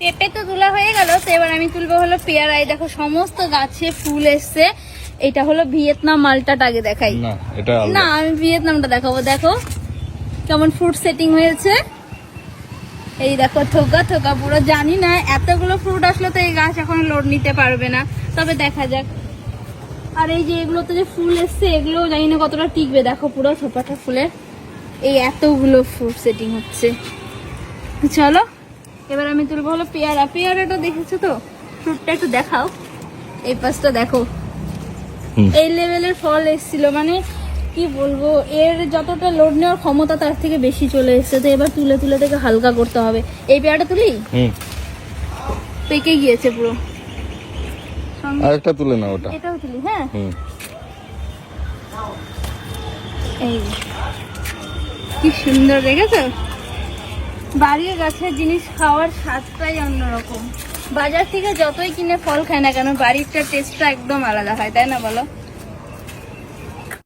পেঁপে তো তোলা হয়ে গেল, তো এবার আমি তুলবো হলো পেয়ারা। এই দেখো সমস্ত গাছে ফুল এসছে। এটা হলো ভিয়েতনাম মালটাটা আগে দেখাই। না আমি ভিয়েতনামটা দেখাবো। দেখো কেমন ফ্রুট সেটিং হয়েছে। এই দেখো থোকা থোকা পুরো। জানি না এতগুলো ফ্রুট আসলে তো এই গাছ এখন লোড নিতে পারবে না, তবে দেখা যাক। আর এই যে এগুলোতে যে ফুল এসছে এগুলো জানি না কতটা টিকবে। দেখো পুরো থোপাটা ফুলের এই এতগুলো ফ্রুট সেটিং হচ্ছে। চলো এবার আমি তুলবো হলো পেয়ারা। পেয়ারাটা দেখেছো তো, ফ্রুটটা একটু দেখাও। এই পাশটা দেখো, এই লেভেলের ফল এসেছিল, মানে কি বলবো, এর যতটা লোড নেওয়ার ক্ষমতা তার থেকে বেশি চলে এসেছে। তো এবার তুলে তুলে থেকে হালকা করতে হবে। এই পেয়ারাটা তুলি, পেকে গিয়েছে পুরো। আরেকটা তুলে নাও, ওটা এটাও তুলি। হ্যাঁ এই কি সুন্দর দেখেছো। বাড়ির গাছের জিনিস খাওয়ার স্বাদটাই অন্যরকম। বাজার থেকে যতই কিনে ফল খায় না কেন, বাড়িরটা টেস্টটা একদম আলাদা হয়, তাই না বলো?